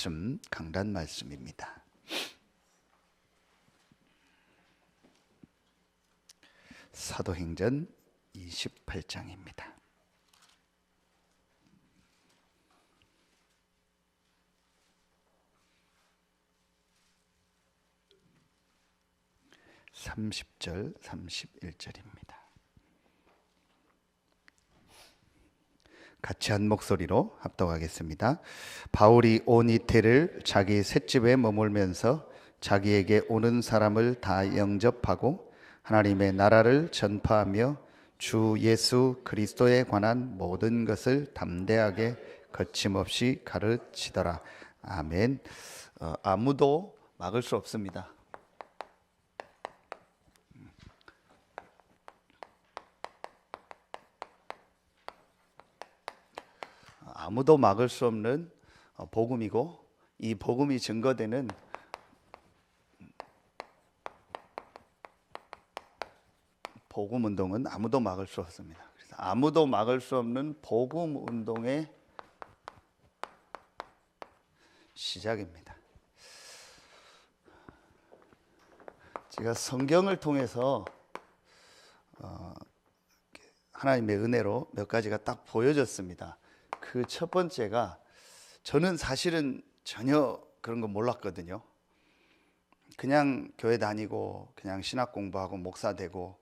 말씀, 강단 말씀입니다. 사도행전 28장입니다. (30절) (31절입니다) 같이 한 목소리로 합독하겠습니다. 바울이 온 이태를 자기 셋집에 머물면서 자기에게 오는 사람을 다 영접하고 하나님의 나라를 전파하며 주 예수 그리스도에 관한 모든 것을 담대하게 거침없이 가르치더라. 아멘. 아무도 막을 수 없습니다. 아무도 막을 수 없는 복음이고, 이 복음이 증거되는 복음 운동은 아무도 막을 수 없습니다. 그래서 아무도 막을 수 없는 복음 운동의 시작입니다. 제가 성경을 통해서 하나님의 은혜로 몇 가지가 딱 보여졌습니다. 그 첫 번째가, 저는 사실은 전혀 그런 거 몰랐거든요. 그냥 교회 다니고 그냥 신학 공부하고 목사 되고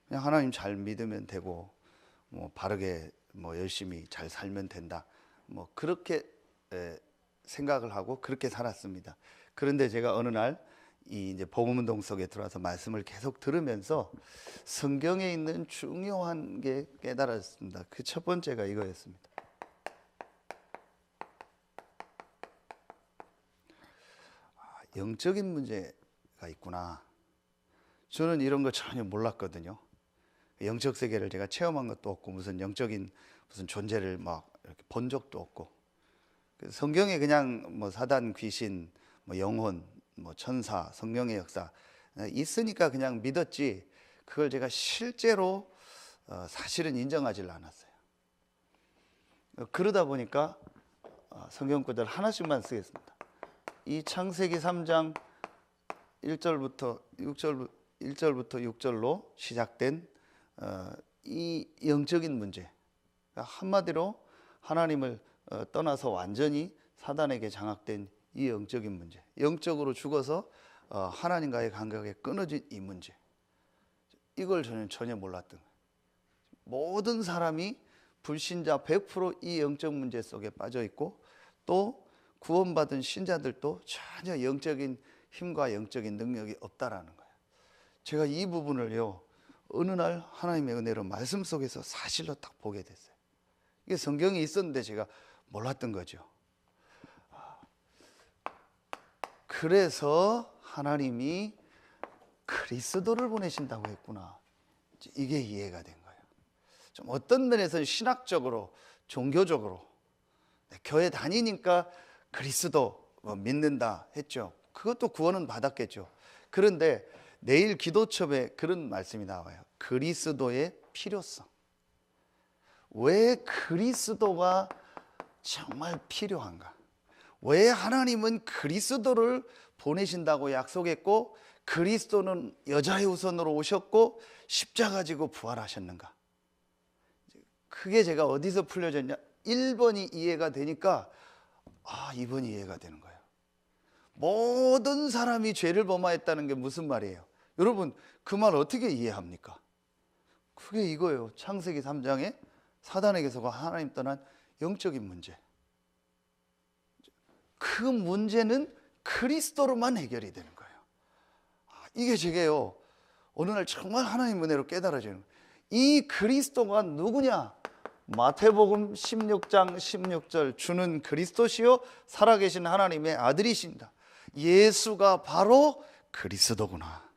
그냥 하나님 잘 믿으면 되고 바르게 열심히 잘 살면 된다, 그렇게 생각을 하고 그렇게 살았습니다. 그런데 제가 어느 날 이 이제 복음 운동 속에 들어와서 말씀을 계속 들으면서 성경에 있는 중요한 게 깨달았습니다. 그 첫 번째가 이거였습니다. 영적인 문제가 있구나. 저는 이런 거 전혀 몰랐거든요. 영적 세계를 제가 체험한 것도 없고 무슨 영적인 무슨 존재를 막 이렇게 본 적도 없고, 성경에 그냥 사단, 귀신, 영혼, 천사, 성령의 역사 있으니까 그냥 믿었지, 그걸 제가 실제로 사실은 인정하지 않았어요. 그러다 보니까 성경 구절 하나씩만 쓰겠습니다. 이 창세기 3장 1절부터 6절로 시작된 이 영적인 문제, 한마디로 하나님을 떠나서 완전히 사단에게 장악된 이 영적인 문제, 영적으로 죽어서 하나님과의 관계가 끊어진 이 문제, 이걸 저는 전혀 몰랐던 거예요. 모든 사람이 불신자 100% 이 영적 문제 속에 빠져 있고, 또 구원받은 신자들도 전혀 영적인 힘과 영적인 능력이 없다라는 거예요. 제가 이 부분을요, 어느 날 하나님의 은혜로 말씀 속에서 사실로 딱 보게 됐어요. 이게 성경에 있었는데 제가 몰랐던 거죠. 그래서 하나님이 그리스도를 보내신다고 했구나, 이게 이해가 된 거예요. 좀 어떤 면에서는 신학적으로, 종교적으로 교회 다니니까 그리스도 믿는다 했죠. 그것도 구원은 받았겠죠. 그런데 내일 기도첩에 그런 말씀이 나와요. 그리스도의 필요성. 왜 그리스도가 정말 필요한가? 왜 하나님은 그리스도를 보내신다고 약속했고, 그리스도는 여자의 후손으로 오셨고 십자가 지고 부활하셨는가? 그게 제가 어디서 풀려졌냐? 1번이 이해가 되니까 2번이 이해가 되는 거예요. 모든 사람이 죄를 범하였다는 게 무슨 말이에요? 여러분, 그 말 어떻게 이해합니까? 그게 이거예요. 창세기 3장에 사단에게서 하나님 떠난 영적인 문제. 그 문제는 그리스도로만 해결이 되는 거예요. 이게 제게요, 어느 날 정말 하나님 은혜로 깨달아지는 거예요. 이 그리스도가 누구냐? 마태복음 16장 16절, 주는 그리스도시요 살아계신 하나님의 아들이신다. 예수가 바로 그리스도구나.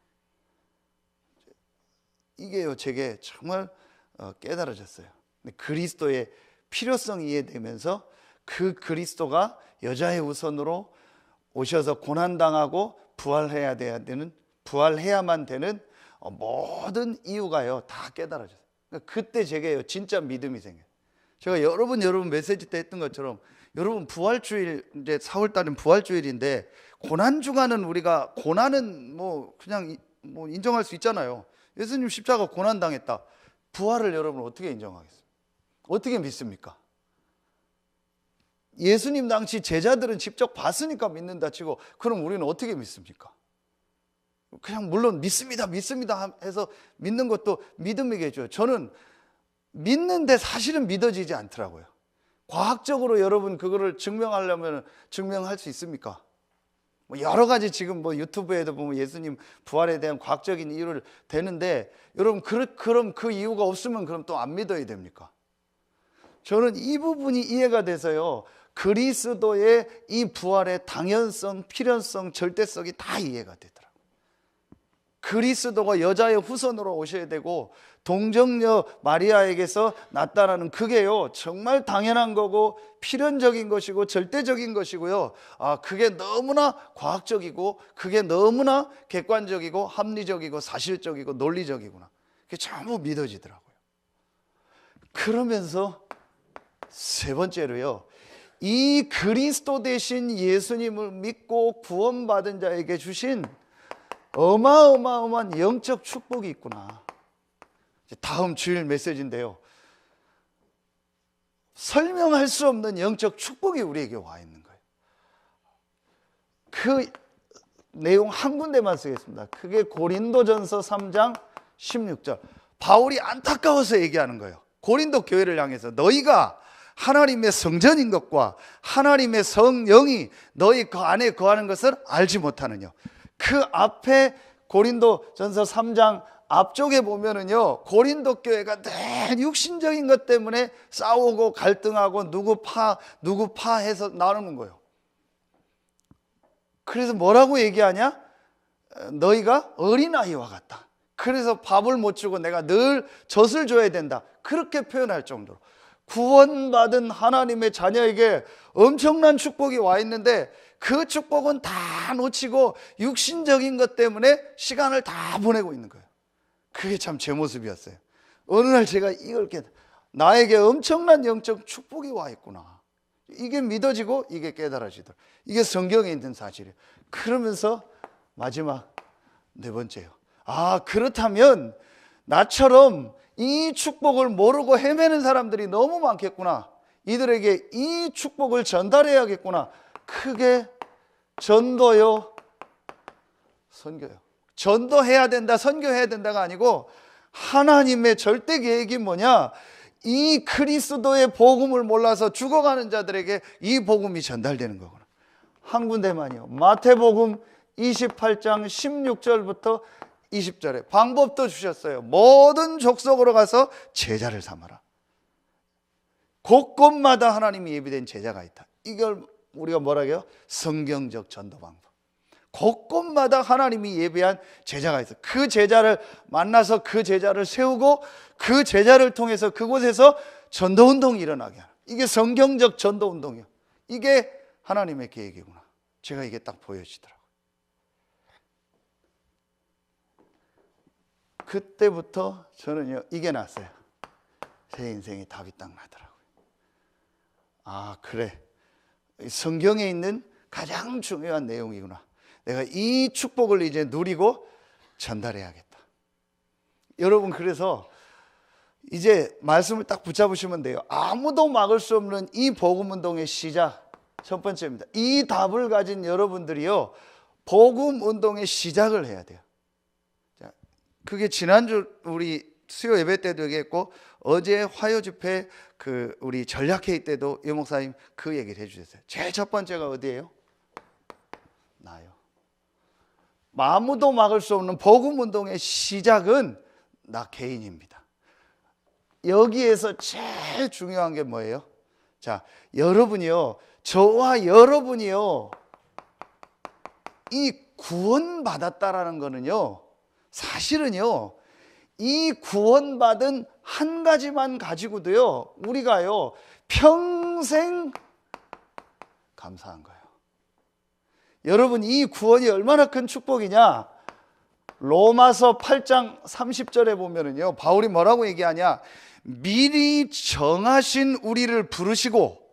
이게요, 제게 정말 깨달아졌어요. 그리스도의 필요성이 이해되면서 그 그리스도가 여자의 우선으로 오셔서 고난당하고 부활해야만 되는 모든 이유가요, 다 깨달아졌어요. 그때 제게요, 진짜 믿음이 생겨요. 제가 여러 번 메시지 때 했던 것처럼, 여러분 부활주일, 이제 4월 달은 부활주일인데 고난 주간은 우리가 고난은 뭐 그냥 뭐 인정할 수 있잖아요. 예수님 십자가 고난 당했다. 부활을 여러분 어떻게 인정하겠습니까? 어떻게 믿습니까? 예수님 당시 제자들은 직접 봤으니까 믿는다 치고, 그럼 우리는 어떻게 믿습니까? 그냥 물론 믿습니다 해서 믿는 것도 믿음이겠죠. 저는 믿는데 사실은 믿어지지 않더라고요. 과학적으로 여러분 그거를 증명하려면 증명할 수 있습니까? 뭐 여러 가지 지금 뭐 유튜브에도 보면 예수님 부활에 대한 과학적인 이유를 대는데, 여러분 그럼 그 이유가 없으면 그럼 또 안 믿어야 됩니까? 저는 이 부분이 이해가 돼서요, 그리스도의 이 부활의 당연성, 필연성, 절대성이 다 이해가 되더라고요. 그리스도가 여자의 후손으로 오셔야 되고 동정녀 마리아에게서 나타나는 그게요 정말 당연한 거고 필연적인 것이고 절대적인 것이고요. 그게 너무나 과학적이고 그게 너무나 객관적이고 합리적이고 사실적이고 논리적이구나. 그게 전부 믿어지더라고요. 그러면서 세 번째로요, 이 그리스도 대신 예수님을 믿고 구원받은 자에게 주신 어마어마한 영적 축복이 있구나. 다음 주일 메시지인데요, 설명할 수 없는 영적 축복이 우리에게 와 있는 거예요. 그 내용 한 군데만 쓰겠습니다. 그게 고린도전서 3장 16절. 바울이 안타까워서 얘기하는 거예요. 고린도 교회를 향해서 너희가 하나님의 성전인 것과 하나님의 성령이 너희 그 안에 거하는 것을 알지 못하느냐. 그 앞에 고린도전서 3장 앞쪽에 보면은요, 고린도 교회가 늘 육신적인 것 때문에 싸우고 갈등하고 누구 파 해서 나누는 거예요. 그래서 뭐라고 얘기하냐? 너희가 어린아이와 같다. 그래서 밥을 못 주고 내가 늘 젖을 줘야 된다. 그렇게 표현할 정도로 구원받은 하나님의 자녀에게 엄청난 축복이 와 있는데, 그 축복은 다 놓치고 육신적인 것 때문에 시간을 다 보내고 있는 거예요. 그게 참 제 모습이었어요. 어느 날 제가 이걸 나에게 엄청난 영적 축복이 와 있구나. 이게 믿어지고 이게 깨달아지더라고요. 이게 성경에 있는 사실이에요. 그러면서 마지막 네 번째요. 그렇다면 나처럼 이 축복을 모르고 헤매는 사람들이 너무 많겠구나. 이들에게 이 축복을 전달해야겠구나. 크게 전도요, 선교요. 전도해야 된다, 선교해야 된다가 아니고 하나님의 절대 계획이 뭐냐? 이 그리스도의 복음을 몰라서 죽어가는 자들에게 이 복음이 전달되는 거구나. 한 군데만요. 마태복음 28장 16절부터 20절에 방법도 주셨어요. 모든 족속으로 가서 제자를 삼아라. 곳곳마다 하나님이 예비된 제자가 있다. 이걸 우리가 뭐라고 해요? 성경적 전도 방법. 곳곳마다 하나님이 예비한 제자가 있어요. 그 제자를 만나서 그 제자를 세우고 그 제자를 통해서 그곳에서 전도운동이 일어나게 하는, 이게 성경적 전도운동이에요. 이게 하나님의 계획이구나. 제가 이게 딱 보여지더라고요. 그때부터 저는요, 이게 났어요. 제 인생에 답이 딱 나더라고요. 그래, 성경에 있는 가장 중요한 내용이구나. 내가 이 축복을 이제 누리고 전달해야겠다. 여러분, 그래서 이제 말씀을 딱 붙잡으시면 돼요. 아무도 막을 수 없는 이 복음운동의 시작, 첫 번째입니다. 이 답을 가진 여러분들이요, 복음운동의 시작을 해야 돼요. 자, 그게 지난주 우리 수요 예배 때도 얘기했고, 어제 화요 집회 우리 전략회의 때도 유 목사님 그 얘기를 해주셨어요. 제일 첫 번째가 어디예요? 나요. 아무도 막을 수 없는 복음운동의 시작은 나 개인입니다. 여기에서 제일 중요한 게 뭐예요? 자, 여러분이요, 저와 여러분이요, 이 구원받았다라는 거는요, 사실은요, 이 구원받은 한 가지만 가지고도요, 우리가요, 평생 감사한 거예요. 여러분, 이 구원이 얼마나 큰 축복이냐? 로마서 8장 30절에 보면은요, 바울이 뭐라고 얘기하냐? 미리 정하신 우리를 부르시고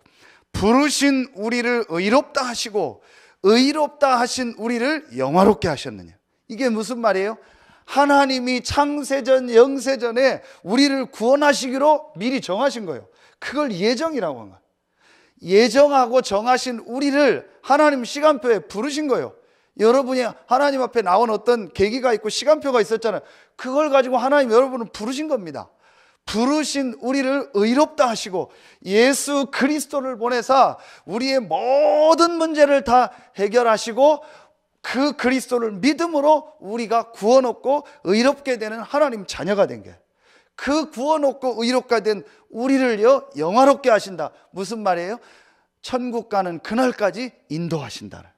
부르신 우리를 의롭다 하시고 의롭다 하신 우리를 영화롭게 하셨느냐. 이게 무슨 말이에요? 하나님이 창세전 영세전에 우리를 구원하시기로 미리 정하신 거예요. 그걸 예정이라고 한 거예요. 예정하고 정하신 우리를 하나님 시간표에 부르신 거예요. 여러분이 하나님 앞에 나온 어떤 계기가 있고 시간표가 있었잖아요. 그걸 가지고 하나님 여러분을 부르신 겁니다. 부르신 우리를 의롭다 하시고 예수 그리스도를 보내사 우리의 모든 문제를 다 해결하시고 그 그리스도를 믿음으로 우리가 구원 얻고 의롭게 되는 하나님 자녀가 된 거예요. 그 구원 얻고 의롭게 된 우리를요 영화롭게 하신다. 무슨 말이에요? 천국 가는 그날까지 인도하신다.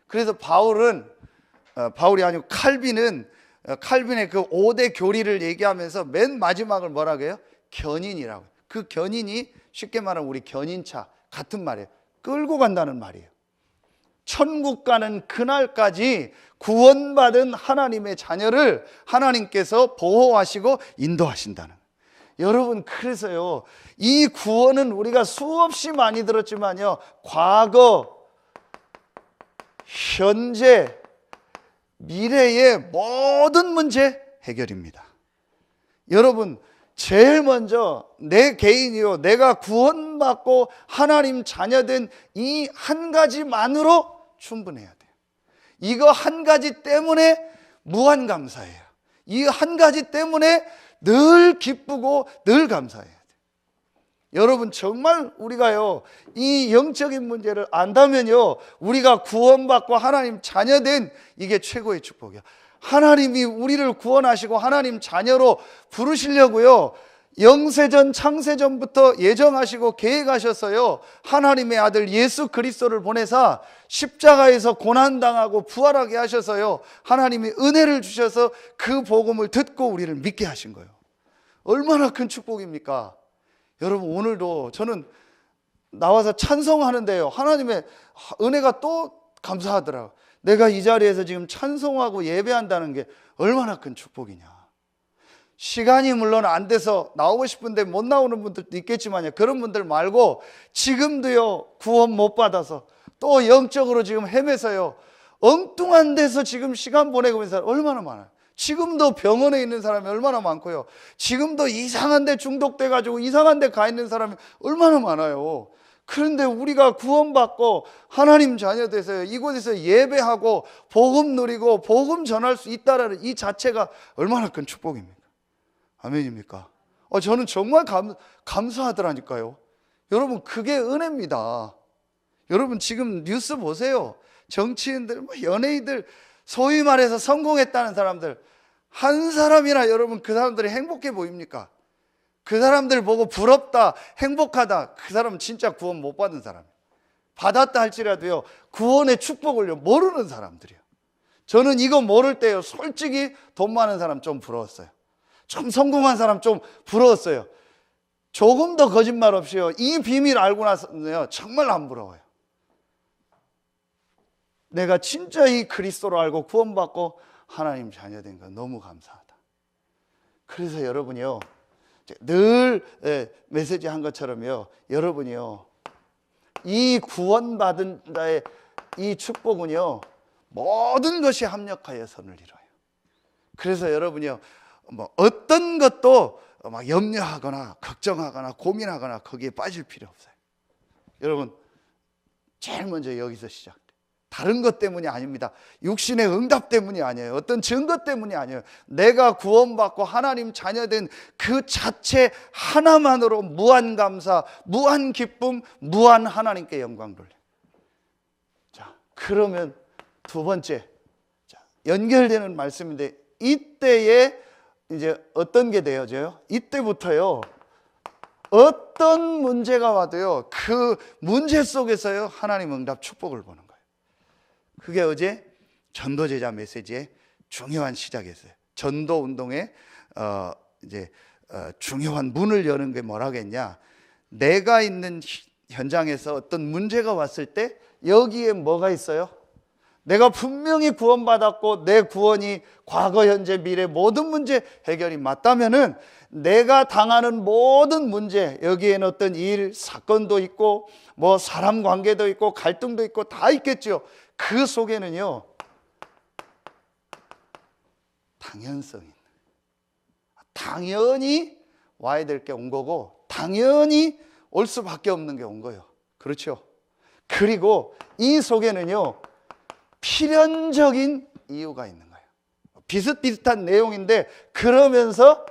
그래서 바울이 아니고 칼빈의 그 5대 교리를 얘기하면서 맨 마지막을 뭐라고 해요? 견인이라고. 그 견인이 쉽게 말하면 우리 견인차 같은 말이에요. 끌고 간다는 말이에요. 천국 가는 그날까지 구원받은 하나님의 자녀를 하나님께서 보호하시고 인도하신다는. 여러분, 그래서요 이 구원은 우리가 수없이 많이 들었지만요, 과거, 현재, 미래의 모든 문제 해결입니다. 여러분, 제일 먼저 내 개인이요, 내가 구원받고 하나님 자녀된 이 한 가지만으로 충분해야 돼요. 이거 한 가지 때문에 무한 감사해요. 이 한 가지 때문에 늘 기쁘고 늘 감사해야 돼요. 여러분, 정말 우리가요 이 영적인 문제를 안다면요, 우리가 구원받고 하나님 자녀된 이게 최고의 축복이야. 하나님이 우리를 구원하시고 하나님 자녀로 부르시려고요 영세전 창세전부터 예정하시고 계획하셨어요. 하나님의 아들 예수 그리스도를 보내사 십자가에서 고난당하고 부활하게 하셔서요 하나님이 은혜를 주셔서 그 복음을 듣고 우리를 믿게 하신 거예요. 얼마나 큰 축복입니까? 여러분, 오늘도 저는 나와서 찬송하는데요 하나님의 은혜가 또 감사하더라고요. 내가 이 자리에서 지금 찬송하고 예배한다는 게 얼마나 큰 축복이냐. 시간이 물론 안 돼서 나오고 싶은데 못 나오는 분들도 있겠지만요, 그런 분들 말고 지금도요 구원 못 받아서 또 영적으로 지금 헤매서요 엉뚱한 데서 지금 시간 보내고 있는 사람 얼마나 많아요. 지금도 병원에 있는 사람이 얼마나 많고요, 지금도 이상한 데 중독돼 가지고 이상한 데 가 있는 사람이 얼마나 많아요. 그런데 우리가 구원받고 하나님 자녀 돼서 이곳에서 예배하고 복음 누리고 복음 전할 수 있다는 이 자체가 얼마나 큰 축복입니까? 아멘입니까? 저는 정말 감사하더라니까요. 여러분, 그게 은혜입니다. 여러분, 지금 뉴스 보세요. 정치인들, 연예인들, 소위 말해서 성공했다는 사람들, 한 사람이나 여러분 그 사람들이 행복해 보입니까? 그 사람들 보고 부럽다, 행복하다, 그 사람은 진짜 구원 못 받은 사람이에요. 받았다 할지라도요 구원의 축복을 모르는 사람들이에요. 저는 이거 모를 때요 솔직히 돈 많은 사람 좀 부러웠어요. 좀 성공한 사람 좀 부러웠어요. 조금 더 거짓말 없이요 이 비밀 알고 나서는요 정말 안 부러워요. 내가 진짜 이 그리스도를 알고 구원받고 하나님 자녀된 거 너무 감사하다. 그래서 여러분이요 늘 메시지 한 것처럼요, 여러분이요 이 구원받은 자의 이 축복은요 모든 것이 합력하여 선을 이뤄요. 그래서 여러분이요 뭐 어떤 것도 막 염려하거나 걱정하거나 고민하거나 거기에 빠질 필요 없어요. 여러분, 제일 먼저 여기서 시작. 다른 것 때문이 아닙니다. 육신의 응답 때문이 아니에요. 어떤 증거 때문이 아니에요. 내가 구원받고 하나님 자녀된 그 자체 하나만으로 무한 감사, 무한 기쁨, 무한 하나님께 영광 돌려. 자, 그러면 두 번째, 연결되는 말씀인데, 이때에 이제 어떤 게 되어져요? 이때부터요 어떤 문제가 와도요 그 문제 속에서요 하나님 응답 축복을 보는 거예요. 그게 어제 전도제자 메시지의 중요한 시작이었어요. 전도 운동의 중요한 문을 여는 게 뭐라겠냐? 내가 있는 현장에서 어떤 문제가 왔을 때 여기에 뭐가 있어요? 내가 분명히 구원받았고 내 구원이 과거, 현재, 미래 모든 문제 해결이 맞다면은 내가 당하는 모든 문제, 여기에는 어떤 일, 사건도 있고 뭐 사람 관계도 있고 갈등도 있고 다 있겠죠. 그 속에는요, 당연성이 있는, 당연히 와야 될 게 온 거고 당연히 올 수밖에 없는 게 온 거예요. 그렇죠? 그리고 이 속에는요, 필연적인 이유가 있는 거예요. 비슷비슷한 내용인데 그러면서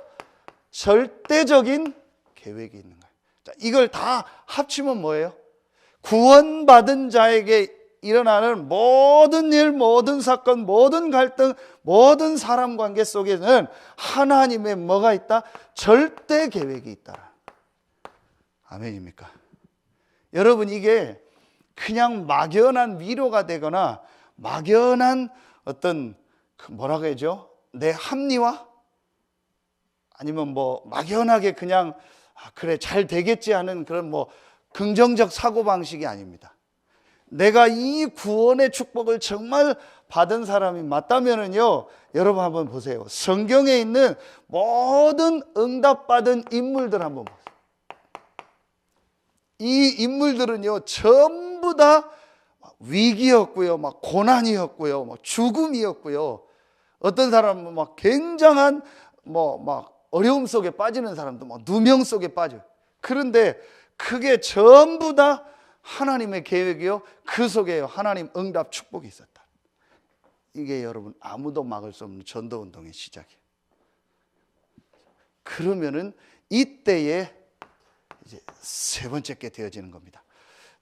절대적인 계획이 있는 거예요. 자, 이걸 다 합치면 뭐예요? 구원받은 자에게 일어나는 모든 일, 모든 사건, 모든 갈등, 모든 사람 관계 속에는 하나님의 뭐가 있다? 절대 계획이 있다. 아멘입니까? 여러분, 이게 그냥 막연한 위로가 되거나 막연한 어떤 뭐라고 해야죠? 내 합리화? 아니면 뭐 막연하게 그냥 그래 잘 되겠지 하는 그런 뭐 긍정적 사고방식이 아닙니다. 내가 이 구원의 축복을 정말 받은 사람이 맞다면은요, 여러분 한번 보세요. 성경에 있는 모든 응답받은 인물들 한번 보세요. 이 인물들은요, 전부 다 위기였고요, 막 고난이었고요, 막 죽음이었고요. 어떤 사람은 막 굉장한 막 어려움 속에 빠지는 사람도 막 누명 속에 빠져요. 그런데 그게 전부 다 하나님의 계획이요, 그 속에 하나님 응답 축복이 있었다. 이게 여러분 아무도 막을 수 없는 전도운동의 시작이에요. 그러면은 이때에 이제 세 번째 게 되어지는 겁니다.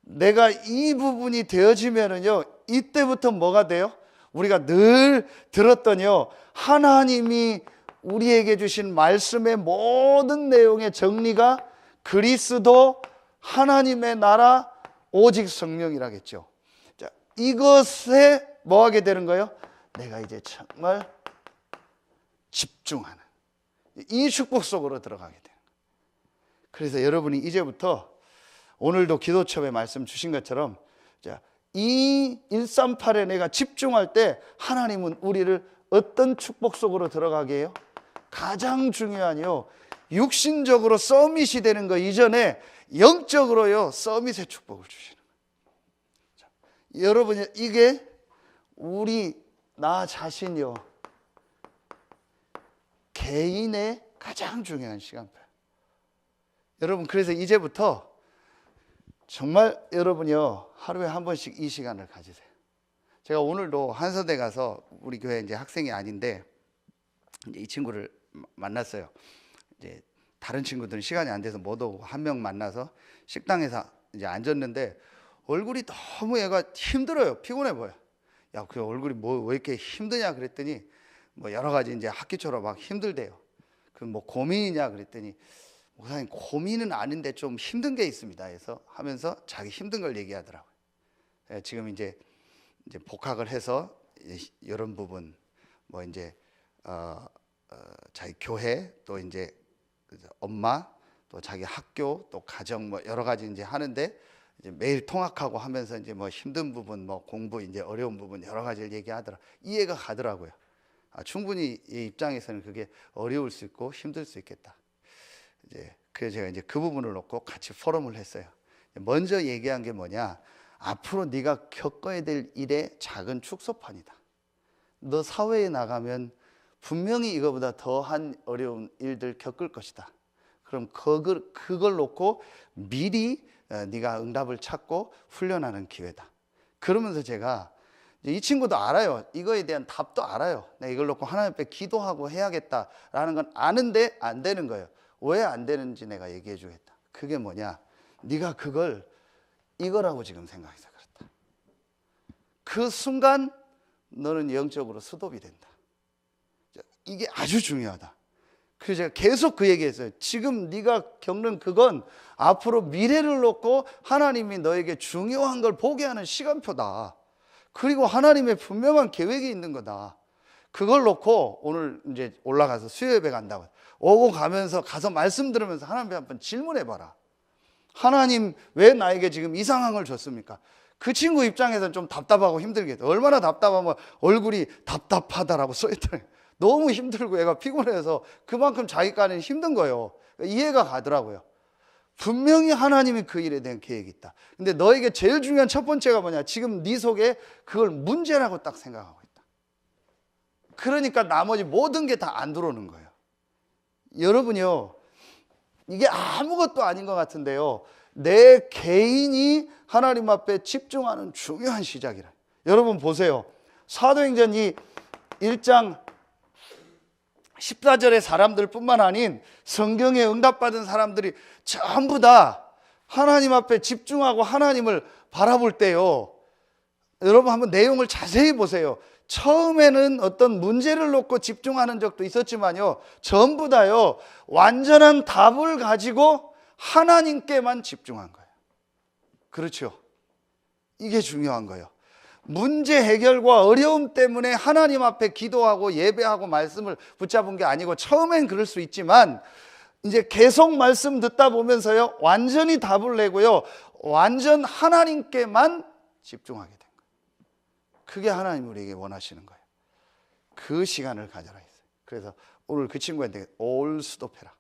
내가 이 부분이 되어지면은요, 이때부터 뭐가 돼요? 우리가 늘 들었던요, 하나님이 우리에게 주신 말씀의 모든 내용의 정리가 그리스도, 하나님의 나라, 오직 성령이라겠죠. 자, 이것에 뭐 하게 되는 거예요? 내가 이제 정말 집중하는 이 축복 속으로 들어가게 돼요. 그래서 여러분이 이제부터 오늘도 기도첩에 말씀 주신 것처럼, 자, 이 138에 내가 집중할 때 하나님은 우리를 어떤 축복 속으로 들어가게 해요? 가장 중요한요, 육신적으로 서밋이 되는 거 이전에 영적으로요, 서밋의 축복을 주시는 거예요. 자, 여러분, 이게 나 자신이요, 개인의 가장 중요한 시간표예요. 여러분, 그래서 이제부터 정말 여러분이요, 하루에 한 번씩 이 시간을 가지세요. 제가 오늘도 한서대 가서 우리 교회 이제 학생이 아닌데 이제 이 친구를 만났어요. 이제 다른 친구들은 시간이 안 돼서 못 오고 한 명 만나서 식당에서 이제 앉았는데 얼굴이 너무 얘가 힘들어요. 피곤해 보여. 야, 그 얼굴이 뭐 왜 이렇게 힘드냐 그랬더니 뭐 여러 가지 이제 학기초로 막 힘들대요. 그 뭐 고민이냐 그랬더니 목사님, 고민은 아닌데 좀 힘든 게 있습니다 해서 하면서 자기 힘든 걸 얘기하더라고요. 지금 이제 복학을 해서 이런 부분 뭐 이제 자기 교회, 또 이제 엄마, 또 자기 학교, 또 가정 뭐 여러 가지 이제 하는데 이제 매일 통학하고 하면서 이제 뭐 힘든 부분, 뭐 공부 이제 어려운 부분 여러 가지를 얘기하더라. 이해가 가더라고요. 충분히 이 입장에서는 그게 어려울 수 있고 힘들 수 있겠다. 이제 그래서 제가 이제 그 부분을 놓고 같이 포럼을 했어요. 먼저 얘기한 게 뭐냐? 앞으로 네가 겪어야 될 일의 작은 축소판이다. 너 사회에 나가면 분명히 이거보다 더한 어려운 일들 겪을 것이다. 그럼 그걸 놓고 미리 네가 응답을 찾고 훈련하는 기회다. 그러면서 제가 이 친구도 알아요. 이거에 대한 답도 알아요. 내가 이걸 놓고 하나님 앞에 기도하고 해야겠다라는 건 아는데 안 되는 거예요. 왜 안 되는지 내가 얘기해 주겠다. 그게 뭐냐? 네가 그걸 이거라고 지금 생각해서 그렇다. 그 순간 너는 영적으로 스톱이 된다. 이게 아주 중요하다. 그래서 제가 계속 그 얘기했어요. 지금 네가 겪는 그건 앞으로 미래를 놓고 하나님이 너에게 중요한 걸 보게 하는 시간표다. 그리고 하나님의 분명한 계획이 있는 거다. 그걸 놓고 오늘 이제 올라가서 수요예배 간다고 오고 가면서 가서 말씀 들으면서 하나님께 한번 질문해 봐라. 하나님 왜 나에게 지금 이 상황을 줬습니까? 그 친구 입장에서는 좀 답답하고 힘들겠다. 얼마나 답답하면 얼굴이 답답하다라고 써있더래요. 너무 힘들고 애가 피곤해서 그만큼 자기가는 힘든 거예요. 이해가 가더라고요. 분명히 하나님이 그 일에 대한 계획이 있다. 근데 너에게 제일 중요한 첫 번째가 뭐냐? 지금 네 속에 그걸 문제라고 딱 생각하고 있다. 그러니까 나머지 모든 게 다 안 들어오는 거예요. 여러분요, 이게 아무것도 아닌 것 같은데요, 내 개인이 하나님 앞에 집중하는 중요한 시작이라. 여러분 보세요. 사도행전 1장 14절의 사람들 뿐만 아닌 성경에 응답받은 사람들이 전부 다 하나님 앞에 집중하고 하나님을 바라볼 때요, 여러분 한번 내용을 자세히 보세요. 처음에는 어떤 문제를 놓고 집중하는 적도 있었지만요, 전부 다요 완전한 답을 가지고 하나님께만 집중한 거예요. 그렇죠? 이게 중요한 거예요. 문제 해결과 어려움 때문에 하나님 앞에 기도하고 예배하고 말씀을 붙잡은 게 아니고, 처음엔 그럴 수 있지만 이제 계속 말씀 듣다 보면서요 완전히 답을 내고요 완전 하나님께만 집중하게 된 거예요. 그게 하나님 우리에게 원하시는 거예요. 그 시간을 가져라 했어요. 그래서 오늘 그 친구한테 올 스톱해라.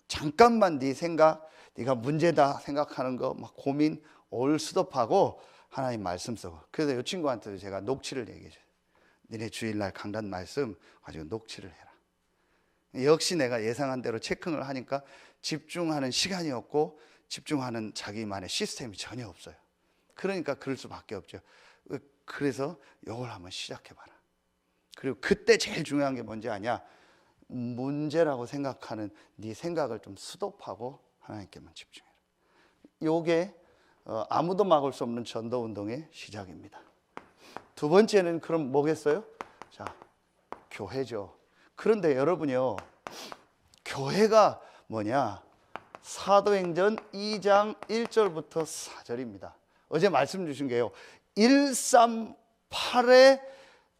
잠깐만 네 생각, 네가 문제다 생각하는 거 막 고민 올 스톱하고 하나님 말씀 쓰고. 그래서 이 친구한테도 제가 녹취를 얘기해 줘요. 니네 주일날 강단 말씀 가지고 녹취를 해라. 역시 내가 예상한 대로 체크를 하니까 집중하는 시간이 없고 집중하는 자기만의 시스템이 전혀 없어요. 그러니까 그럴 수밖에 없죠. 그래서 이걸 한번 시작해봐라. 그리고 그때 제일 중요한 게 뭔지 아냐? 문제라고 생각하는 네 생각을 좀 스톱하고 하나님께만 집중해라. 이게 아무도 막을 수 없는 전도운동의 시작입니다. 두 번째는 그럼 뭐겠어요? 자, 교회죠. 그런데 여러분요, 교회가 뭐냐? 사도행전 2장 1절부터 4절입니다. 어제 말씀 주신 게요, 138에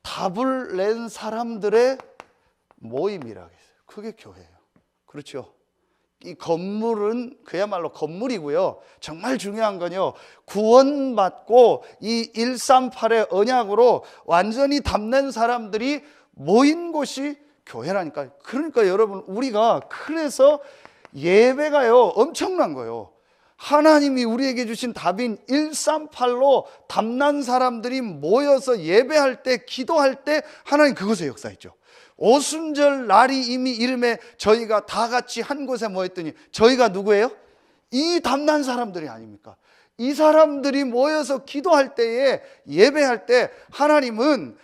답을 낸 사람들의 모임이라고 했어요. 그게 교회예요. 그렇죠? 이 건물은 그야말로 건물이고요, 정말 중요한 건요, 구원받고 이 138의 언약으로 완전히 답낸 사람들이 모인 곳이 교회라니까요. 그러니까 여러분, 우리가 그래서 예배가요 엄청난 거예요. 하나님이 우리에게 주신 답인 138로 답난 사람들이 모여서 예배할 때, 기도할 때 하나님 그것에 역사했죠. 오순절 날이 이미 이름에 저희가 다 같이 한 곳에 모였더니 저희가 누구예요? 이 답난 사람들이 아닙니까? 이 사람들이 모여서 기도할 때에, 예배할 때 하나님은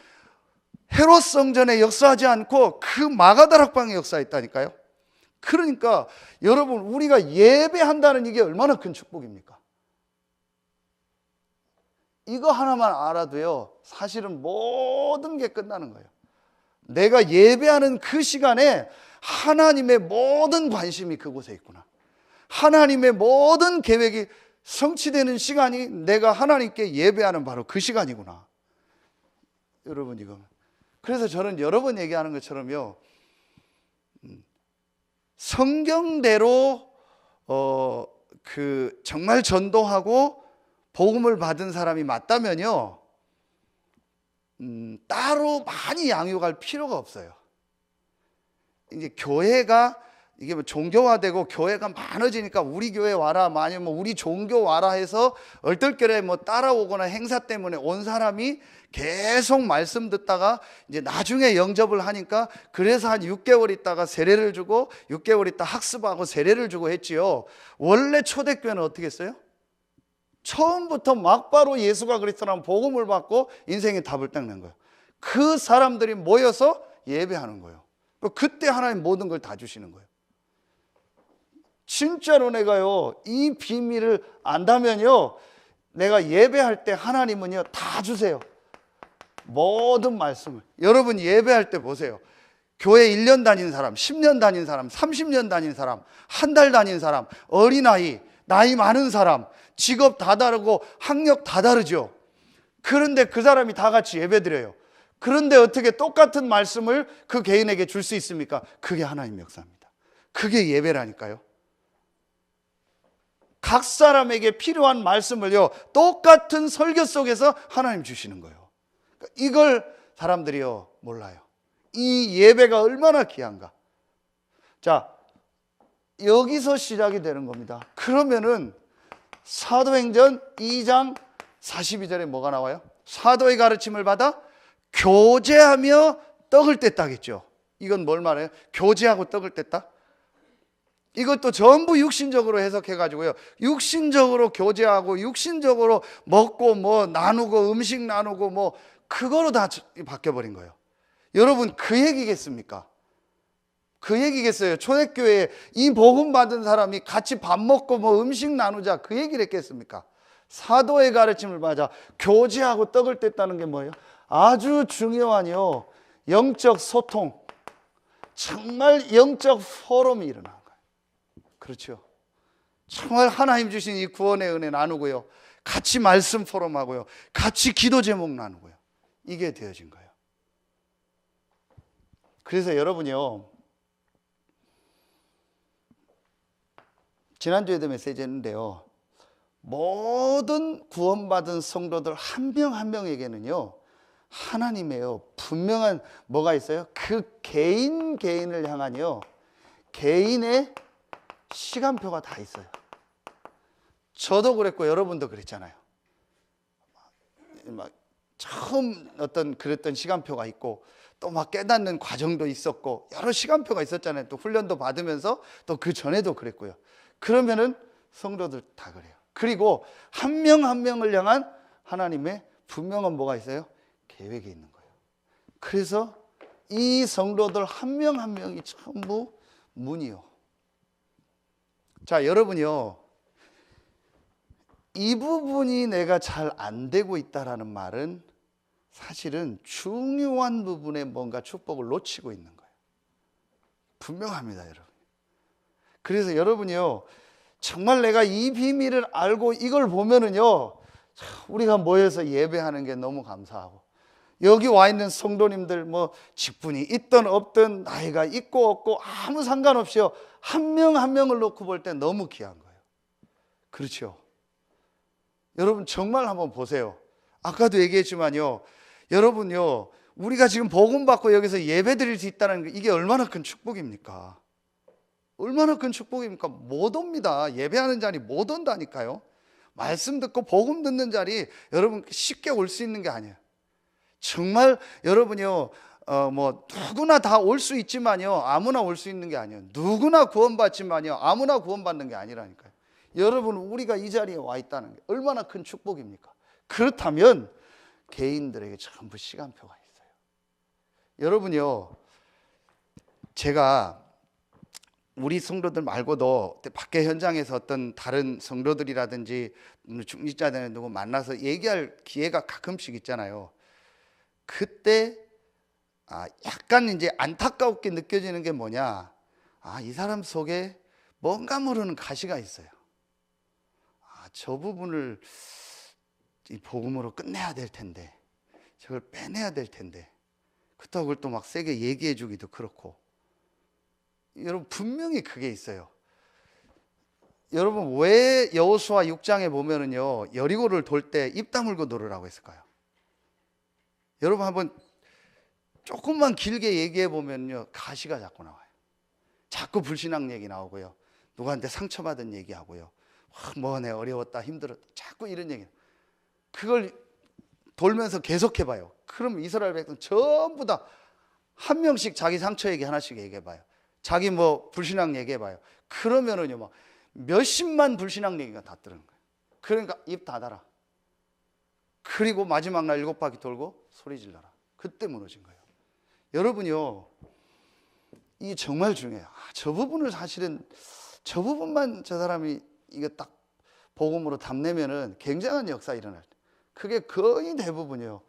헤롯 성전에 역사하지 않고 그 마가다락방에 역사했다니까요. 그러니까 여러분, 우리가 예배한다는 이게 얼마나 큰 축복입니까? 이거 하나만 알아도요 사실은 모든 게 끝나는 거예요. 내가 예배하는 그 시간에 하나님의 모든 관심이 그곳에 있구나. 하나님의 모든 계획이 성취되는 시간이 내가 하나님께 예배하는 바로 그 시간이구나. 여러분, 이거 그래서 저는 여러 번 얘기하는 것처럼요, 성경대로 정말 전도하고 복음을 받은 사람이 맞다면요, 따로 많이 양육할 필요가 없어요. 이제 교회가 이게 뭐 종교화되고 교회가 많아지니까 우리 교회 와라, 아니면 우리 종교 와라 해서 얼떨결에 뭐 따라오거나 행사 때문에 온 사람이 계속 말씀 듣다가 이제 나중에 영접을 하니까, 그래서 한 6개월 있다가 세례를 주고 6개월 있다 학습하고 세례를 주고 했지요. 원래 초대교회는 어떻게 했어요? 처음부터 막바로 예수가 그리스도라는 복음을 받고 인생의 답을 딱 낸 거예요. 그 사람들이 모여서 예배하는 거예요. 그때 하나님 모든 걸 다 주시는 거예요. 진짜로 내가요 이 비밀을 안다면요, 내가 예배할 때 하나님은요 다 주세요. 모든 말씀을. 여러분 예배할 때 보세요. 교회 1년 다닌 사람, 10년 다닌 사람, 30년 다닌 사람, 한 달 다닌 사람, 어린아이, 나이 많은 사람, 직업 다 다르고 학력 다 다르죠. 그런데 그 사람이 다 같이 예배드려요. 그런데 어떻게 똑같은 말씀을 그 개인에게 줄 수 있습니까? 그게 하나님 역사입니다. 그게 예배라니까요. 각 사람에게 필요한 말씀을요, 똑같은 설교 속에서 하나님 주시는 거예요. 이걸 사람들이요, 몰라요. 이 예배가 얼마나 귀한가. 자, 여기서 시작이 되는 겁니다. 그러면은 사도행전 2장 42절에 뭐가 나와요? 사도의 가르침을 받아 교제하며 떡을 뗐다겠죠. 이건 뭘 말해요? 교제하고 떡을 뗐다? 이것도 전부 육신적으로 해석해가지고요, 육신적으로 교제하고 육신적으로 먹고 뭐 나누고 음식 나누고 뭐 그거로 다 바뀌어버린 거예요. 여러분, 그 얘기겠습니까? 그 얘기겠어요? 초대교회에 이 복음 받은 사람이 같이 밥 먹고 뭐 음식 나누자, 그 얘기를 했겠습니까? 사도의 가르침을 받아 교제하고 떡을 뗐다는 게 뭐예요? 아주 중요한요, 영적 소통, 정말 영적 포럼이 일어나는 거예요. 그렇죠? 정말 하나님 주신 이 구원의 은혜 나누고요, 같이 말씀 포럼하고요, 같이 기도 제목 나누고요, 이게 되어진 거예요. 그래서 여러분이요, 지난주에도 메시지 했는데요, 모든 구원받은 성도들 한 명 한 명에게는요, 하나님의요, 분명한 뭐가 있어요? 그 개인을 향한요, 개인의 시간표가 다 있어요. 저도 그랬고 여러분도 그랬잖아요. 막 처음 어떤 그랬던 시간표가 있고, 또 막 깨닫는 과정도 있었고, 여러 시간표가 있었잖아요. 또 훈련도 받으면서 또 그 전에도 그랬고요. 그러면은 성도들 다 그래요. 그리고 한 명 한 명을 향한 하나님의 분명한 뭐가 있어요? 계획이 있는 거예요. 그래서 이 성도들 한 명 한 명이 전부 문이요. 자, 여러분이요, 이 부분이 내가 잘 안 되고 있다라는 말은 사실은 중요한 부분에 뭔가 축복을 놓치고 있는 거예요. 분명합니다, 여러분. 그래서 여러분이요, 정말 내가 이 비밀을 알고 이걸 보면은요, 우리가 모여서 예배하는 게 너무 감사하고, 여기 와 있는 성도님들 뭐 직분이 있든 없든 나이가 있고 없고 아무 상관없이요, 한 명 한 명을 놓고 볼 때 너무 귀한 거예요. 그렇죠? 여러분 정말 한번 보세요. 아까도 얘기했지만요, 여러분요, 우리가 지금 복음 받고 여기서 예배 드릴 수 있다는 게 이게 얼마나 큰 축복입니까? 얼마나 큰 축복입니까? 못 옵니다. 예배하는 자리 못 온다니까요. 말씀 듣고 복음 듣는 자리 여러분 쉽게 올 수 있는 게 아니에요. 정말 여러분이요, 뭐 누구나 다 올 수 있지만요, 아무나 올 수 있는 게 아니에요. 누구나 구원받지만요, 아무나 구원받는 게 아니라니까요. 여러분, 우리가 이 자리에 와 있다는 게 얼마나 큰 축복입니까? 그렇다면 개인들에게 전부 시간표가 있어요. 여러분요, 제가 우리 성도들 말고도 밖에 현장에서 어떤 다른 성도들이라든지 중직자들 누구 만나서 얘기할 기회가 가끔씩 있잖아요. 그때 약간 이제 안타깝게 느껴지는 게 뭐냐, 이 사람 속에 뭔가 모르는 가시가 있어요. 저 부분을 이 복음으로 끝내야 될 텐데, 저걸 빼내야 될 텐데, 그렇다고 그걸 또 막 세게 얘기해 주기도 그렇고. 여러분 분명히 그게 있어요. 여러분 왜 여호수아 6장에 보면은요, 여리고를 돌 때 입 다물고 돌으라고 했을까요? 여러분 한번 조금만 길게 얘기해 보면요, 가시가 자꾸 나와요. 자꾸 불신앙 얘기 나오고요, 누구한테 상처받은 얘기하고요, 내 어려웠다 힘들었다 자꾸 이런 얘기. 그걸 돌면서 계속해 봐요. 그럼 이스라엘 백성 전부 다 한 명씩 자기 상처 얘기 하나씩 얘기해 봐요. 자기 뭐 불신앙 얘기해 봐요. 그러면은요, 막 몇십만 불신앙 얘기가 다 뜨는 거예요. 그러니까 입 닫아라. 그리고 마지막 날 7바퀴 돌고 소리 질러라. 그때 무너진 거예요. 여러분요, 이게 정말 중요해요. 저 부분을 사실은 저 부분만 저 사람이 이게 딱 복음으로 담내면은 굉장한 역사 일어날 때, 그게 거의 대부분이요,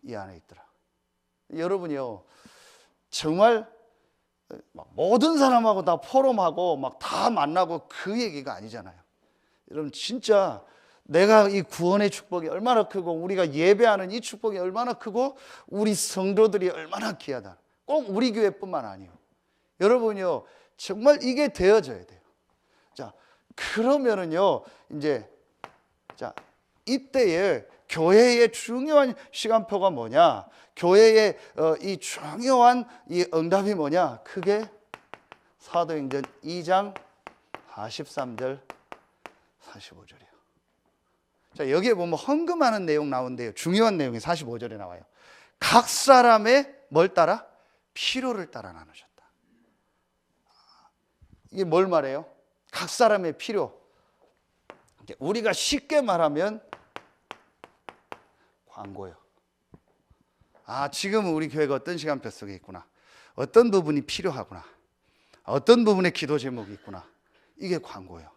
이 안에 있더라. 여러분이요, 정말 모든 사람하고 다 포럼하고 막 다 만나고 그 얘기가 아니잖아요. 여러분 진짜 내가 이 구원의 축복이 얼마나 크고, 우리가 예배하는 이 축복이 얼마나 크고, 우리 성도들이 얼마나 귀하다. 꼭 우리 교회뿐만 아니에요. 여러분요, 정말 이게 되어져야 돼요. 자, 그러면은요, 이제 자, 이때에 교회의 중요한 시간표가 뭐냐? 교회의 이 중요한 이 응답이 뭐냐? 크게 사도행전 2장 43절 45절이에요. 자, 여기에 보면 헌금하는 내용 나오는데요. 중요한 내용이 45절에 나와요. 각 사람의 뭘 따라? 필요를 따라 나누셨다. 이게 뭘 말해요? 각 사람의 필요. 우리가 쉽게 말하면 광고요. 아, 지금 우리 교회가 어떤 시간표 속에 있구나. 어떤 부분이 필요하구나. 어떤 부분에 기도 제목이 있구나. 이게 광고예요.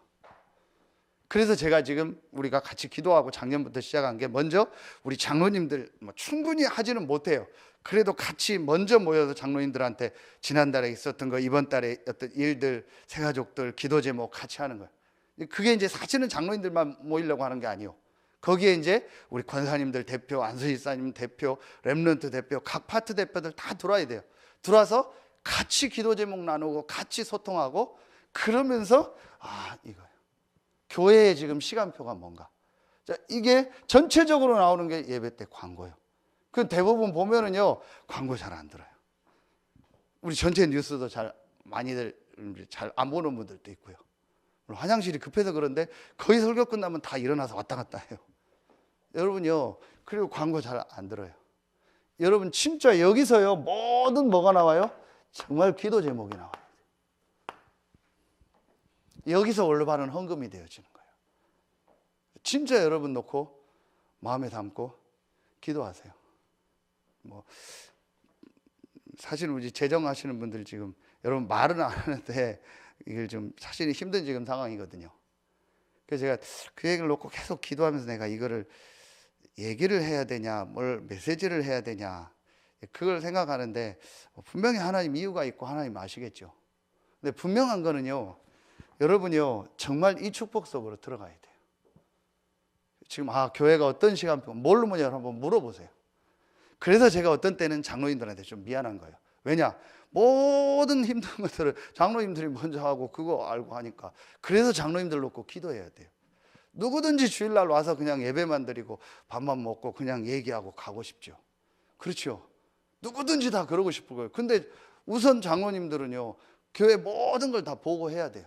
그래서 제가 지금 우리가 같이 기도하고 작년부터 시작한 게 먼저 우리 장로님들 충분히 하지는 못해요. 그래도 같이 먼저 모여서 장로님들한테 지난달에 있었던 거, 이번 달에 어떤 일들, 새가족들 기도 제목 같이 하는 거예요. 그게 이제 사실은 장로님들만 모이려고 하는 게 아니에요. 거기에 이제 우리 권사님들 대표, 안수집사님 대표, 렘넌트 대표, 각 파트 대표들 다 들어와야 돼요. 들어와서 같이 기도 제목 나누고 같이 소통하고 그러면서 이거예요. 교회의 지금 시간표가 뭔가. 자, 이게 전체적으로 나오는 게 예배 때 광고예요. 그 대부분 보면은요, 광고 잘 안 들어요. 우리 전체 뉴스도 많이들 잘 안 보는 분들도 있고요. 화장실이 급해서 그런데 거의 설교 끝나면 다 일어나서 왔다 갔다 해요. 여러분요, 그리고 광고 잘 안 들어요. 여러분 진짜 여기서요, 모든 뭐가 나와요? 정말 기도 제목이 나와요. 여기서 올바른 헌금이 되어지는 거예요. 진짜 여러분 놓고 마음에 담고 기도하세요. 사실 우리 재정하시는 분들 지금 여러분 말은 안 하는데 이게 좀 사실 힘든 지금 상황이거든요. 그래서 제가 그 얘기를 놓고 계속 기도하면서 내가 이거를 얘기를 해야 되냐, 뭘 메시지를 해야 되냐, 그걸 생각하는데 분명히 하나님 이유가 있고 하나님 아시겠죠. 근데 분명한 거는요, 여러분이요 정말 이 축복 속으로 들어가야 돼요. 지금 교회가 어떤 시간표 모르면 한번 물어보세요. 그래서 제가 어떤 때는 장로님들한테 좀 미안한 거예요. 왜냐? 모든 힘든 것들을 장로님들이 먼저 하고 그거 알고 하니까. 그래서 장로님들 놓고 기도해야 돼요. 누구든지 주일날 와서 그냥 예배만 드리고 밥만 먹고 그냥 얘기하고 가고 싶죠. 그렇죠? 누구든지 다 그러고 싶을 거예요. 근데 우선 장로님들은요, 교회 모든 걸 다 보고 해야 돼요.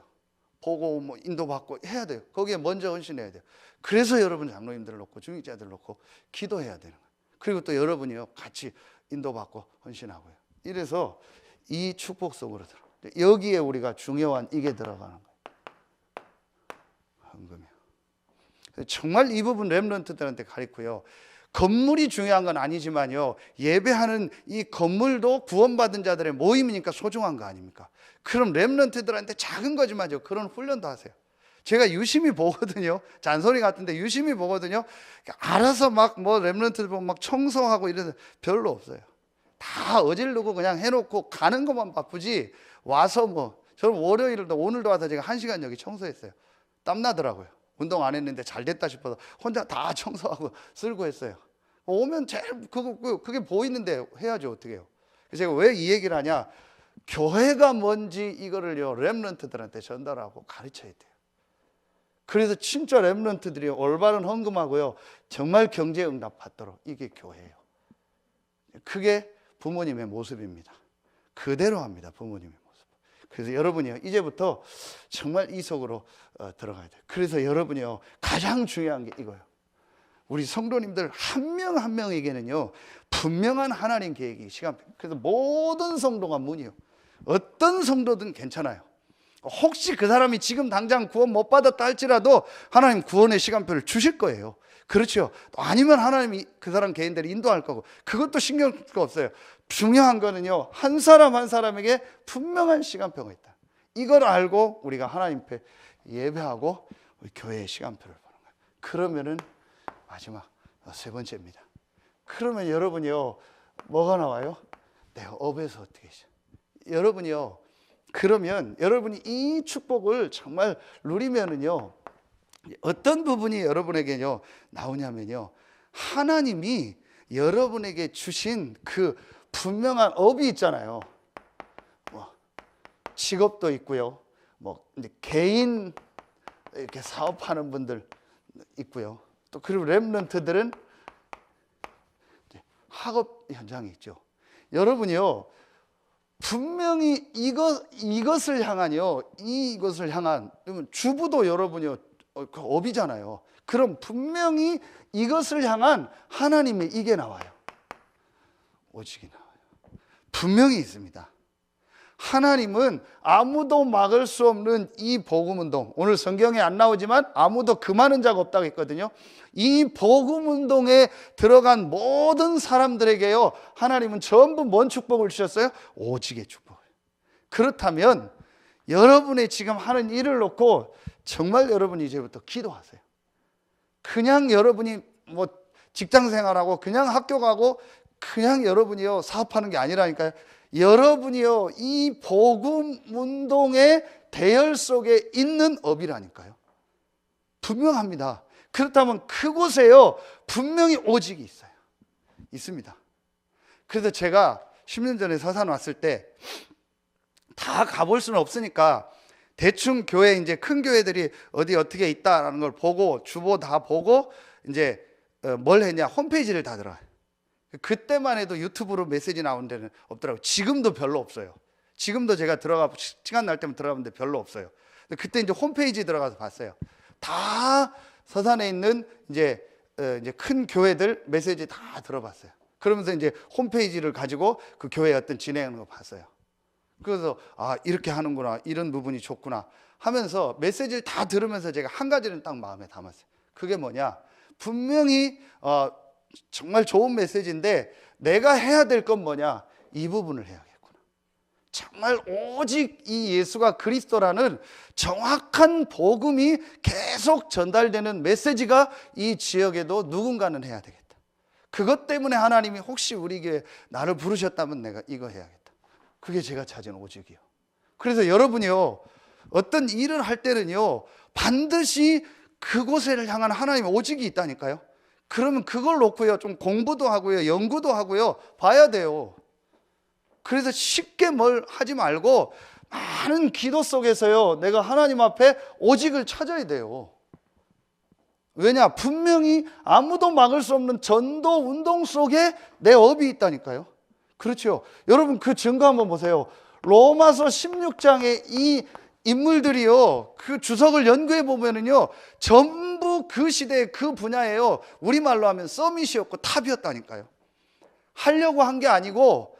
보고 인도받고 해야 돼요. 거기에 먼저 헌신해야 돼요. 그래서 여러분 장로님들을 놓고 중직자들을 놓고 기도해야 되는 거예요. 그리고 또 여러분이요 같이 인도받고 헌신하고요. 이래서 이 축복 속으로 들어. 여기에 우리가 중요한 이게 들어가는 거예요. 헌금이요. 정말 이 부분 렘넌트들한테 가르쳐요. 건물이 중요한 건 아니지만요, 예배하는 이 건물도 구원받은 자들의 모임이니까 소중한 거 아닙니까? 그럼 렘넌트들한테 작은 거지만요, 그런 훈련도 하세요. 제가 유심히 보거든요. 잔소리 같은데 유심히 보거든요. 알아서 렘넌트들 보면 막 청소하고 이래서 별로 없어요. 다 어질르고 그냥 해놓고 가는 것만 바쁘지, 와서 저는 월요일도 오늘도 와서 제가 1시간 여기 청소했어요. 땀나더라고요. 운동 안 했는데 잘 됐다 싶어서 혼자 다 청소하고 쓸고 했어요. 오면 제일 그게 보이는데 해야죠. 어떻게 해요? 그래서 제가 왜 이 얘기를 하냐, 교회가 뭔지 이거를요 렘넌트들한테 전달하고 가르쳐야 돼요. 그래서 진짜 렘넌트들이 올바른 헌금하고요 정말 경제 응답 받도록, 이게 교회예요. 그게 부모님의 모습입니다. 그대로 합니다, 부모님의 모습. 그래서 여러분이요 이제부터 정말 이 속으로 들어가야 돼요. 그래서 여러분이요 가장 중요한 게 이거예요. 우리 성도님들 한 명 한 명에게는요 분명한 하나님 계획이 시간표. 그래서 모든 성도가 문이요, 어떤 성도든 괜찮아요. 혹시 그 사람이 지금 당장 구원 못 받았다 할지라도 하나님 구원의 시간표를 주실 거예요. 그렇죠? 아니면 하나님이 그 사람 개인들이 인도할 거고, 그것도 신경 쓸 거 없어요. 중요한 거는요 한 사람 한 사람에게 분명한 시간표가 있다. 이걸 알고 우리가 하나님 앞에 예배하고 우리 교회의 시간표를 보는 거예요. 그러면은 마지막 세 번째입니다. 그러면 여러분이요 뭐가 나와요? 내가 업에서 어떻게 시작? 여러분이요 그러면 여러분이 이 축복을 정말 누리면은요 어떤 부분이 여러분에게요 나오냐면요, 하나님이 여러분에게 주신 그 분명한 업이 있잖아요. 직업도 있고요, 이제 개인 이렇게 사업하는 분들 있고요. 또 그리고 렘넌트들은 학업 현장에 있죠. 여러분이요, 분명히 이것을 향한요, 이것을 향한, 주부도 여러분이요, 그 업이잖아요. 그럼 분명히 이것을 향한 하나님의 이게 나와요. 오직이 나와요. 분명히 있습니다. 하나님은 아무도 막을 수 없는 이 복음운동, 오늘 성경에 안 나오지만 아무도 금하는 자가 없다고 했거든요. 이 복음운동에 들어간 모든 사람들에게요, 하나님은 전부 뭔 축복을 주셨어요? 오직의 축복을. 그렇다면 여러분의 지금 하는 일을 놓고 정말 여러분이 이제부터 기도하세요. 그냥 여러분이 뭐 직장 생활하고 그냥 학교 가고 그냥 여러분이요 사업하는 게 아니라니까요. 여러분이요 이 복음 운동의 대열 속에 있는 업이라니까요. 분명합니다. 그렇다면 그곳에요 분명히 오직이 있어요. 있습니다. 그래서 제가 10년 전에 서산 왔을 때 다 가볼 수는 없으니까 대충 교회, 이제 큰 교회들이 어디 어떻게 있다라는 걸 보고 주보 다 보고 이제 뭘 했냐, 홈페이지를 다 들어가요. 그때만 해도 유튜브로 메시지 나온 데는 없더라고요. 지금도 별로 없어요. 지금도 제가 들어가 시간 날 때면 들어가는데 별로 없어요. 그때 이제 홈페이지 들어가서 봤어요. 다 서산에 있는 이제 큰 교회들 메시지 다 들어봤어요. 그러면서 이제 홈페이지를 가지고 그 교회 어떤 진행하는 거 봤어요. 그래서 이렇게 하는구나, 이런 부분이 좋구나 하면서 메시지를 다 들으면서 제가 한 가지는 딱 마음에 담았어요. 그게 뭐냐, 분명히 정말 좋은 메시지인데 내가 해야 될 건 뭐냐, 이 부분을 해야겠구나. 정말 오직 이 예수가 그리스도라는 정확한 복음이 계속 전달되는 메시지가 이 지역에도 누군가는 해야 되겠다. 그것 때문에 하나님이 혹시 우리 교회에 나를 부르셨다면 내가 이거 해야겠다. 그게 제가 찾은 오직이요. 그래서 여러분이요 어떤 일을 할 때는요 반드시 그곳을 향한 하나님의 오직이 있다니까요. 그러면 그걸 놓고요 좀 공부도 하고요 연구도 하고요 봐야 돼요. 그래서 쉽게 뭘 하지 말고 많은 기도 속에서요 내가 하나님 앞에 오직을 찾아야 돼요. 왜냐, 분명히 아무도 막을 수 없는 전도 운동 속에 내 업이 있다니까요. 그렇죠. 여러분 그 증거 한번 보세요. 로마서 16장의 이 인물들이요 그 주석을 연구해 보면은요 전부 그 시대의 그 분야에요 우리말로 하면 서밋이었고 탑이었다니까요. 하려고 한 게 아니고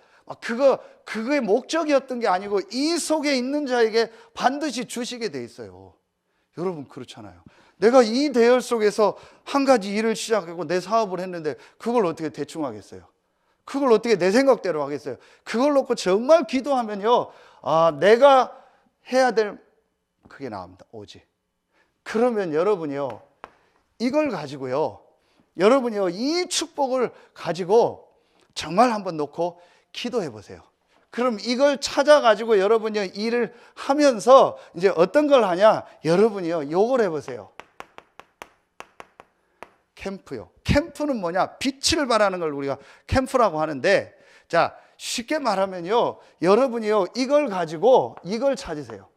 그거의 목적이었던 게 아니고 이 속에 있는 자에게 반드시 주시게 돼 있어요. 여러분 그렇잖아요. 내가 이 대열 속에서 한 가지 일을 시작하고 내 사업을 했는데 그걸 어떻게 대충 하겠어요? 그걸 어떻게 내 생각대로 하겠어요? 그걸 놓고 정말 기도하면요 내가 해야 될 그게 나옵니다. 오직. 그러면 여러분이요 이걸 가지고요 여러분이요 이 축복을 가지고 정말 한번 놓고 기도해 보세요. 그럼 이걸 찾아가지고 여러분이요 일을 하면서 이제 어떤 걸 하냐, 여러분이요 요걸 해보세요. 캠프요. 캠프는 뭐냐, 빛을 발하는 걸 우리가 캠프라고 하는데, 자 쉽게 말하면요 여러분이요 이걸 가지고 이걸 찾으세요.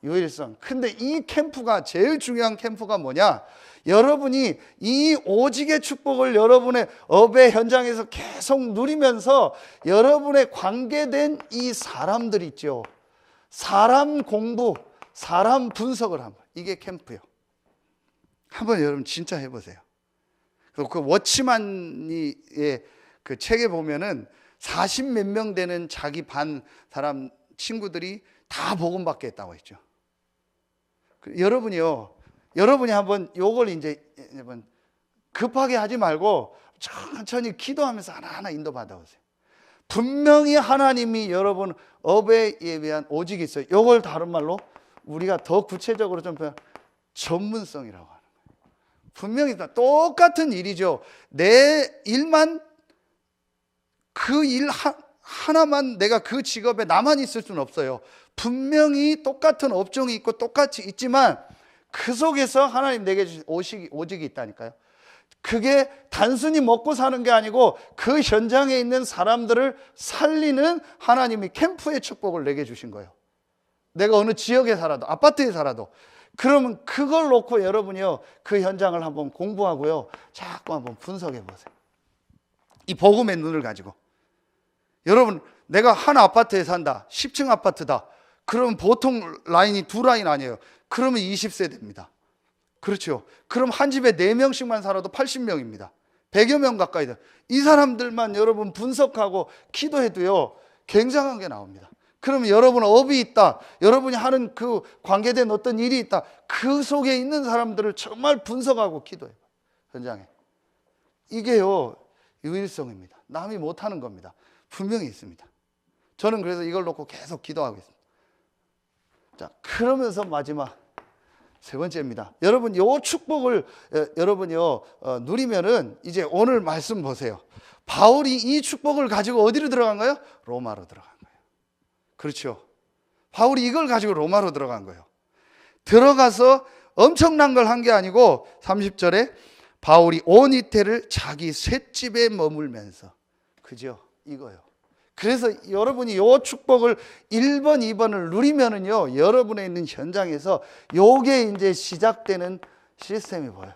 유일성. 근데 이 캠프가 제일 중요한 캠프가 뭐냐, 여러분이 이 오직의 축복을 여러분의 업의 현장에서 계속 누리면서 여러분의 관계된 이 사람들 있죠, 사람 공부, 사람 분석을 하면 이게 캠프요. 한번 여러분 진짜 해보세요. 그 워치만이 그 책에 보면은 40몇 명 되는 자기 반 사람 친구들이 다 복음받게 했다고 했죠. 여러분이 한번 요걸 이제 급하게 하지 말고 천천히 기도하면서 하나하나 인도받아 오세요. 분명히 하나님이 여러분 업에 대한 오직이 있어요. 요걸 다른 말로 우리가 더 구체적으로 좀 전문성이라고 하는 거예요. 분명히 똑같은 일이죠. 내 일만, 그 일 하나만 내가 그 직업에 나만 있을 수는 없어요. 분명히 똑같은 업종이 있고 똑같이 있지만 그 속에서 하나님 내게 주신 오직이 있다니까요. 그게 단순히 먹고 사는 게 아니고 그 현장에 있는 사람들을 살리는 하나님이 캠프의 축복을 내게 주신 거예요. 내가 어느 지역에 살아도, 아파트에 살아도, 그러면 그걸 놓고 여러분이요, 그 현장을 한번 공부하고요, 자꾸 한번 분석해 보세요. 이 복음의 눈을 가지고. 여러분, 내가 한 아파트에 산다, 10층 아파트다, 그러면 보통 라인이 두 라인 아니에요. 그러면 20세대입니다. 그렇죠. 그럼 한 집에 4명씩만 살아도 80명입니다. 100여 명 가까이 돼. 이 사람들만 여러분 분석하고 기도해도요, 굉장한 게 나옵니다. 그러면 여러분 업이 있다, 여러분이 하는 그 관계된 어떤 일이 있다, 그 속에 있는 사람들을 정말 분석하고 기도해요. 현장에. 이게요, 유일성입니다. 남이 못하는 겁니다. 분명히 있습니다. 저는 그래서 이걸 놓고 계속 기도하고 있습니다. 자, 그러면서 마지막 세 번째입니다. 여러분, 요 축복을 여러분요 누리면은 이제 오늘 말씀 보세요. 바울이 이 축복을 가지고 어디로 들어간 거예요? 로마로 들어간 거예요. 그렇죠. 바울이 이걸 가지고 로마로 들어간 거예요. 들어가서 엄청난 걸 한 게 아니고 30절에 바울이 온 이태를 자기 셋집에 머물면서, 그죠? 이거요. 그래서 여러분이 요 축복을 1번, 2번을 누리면은요, 여러분에 있는 현장에서 요게 이제 시작되는 시스템이 보여요.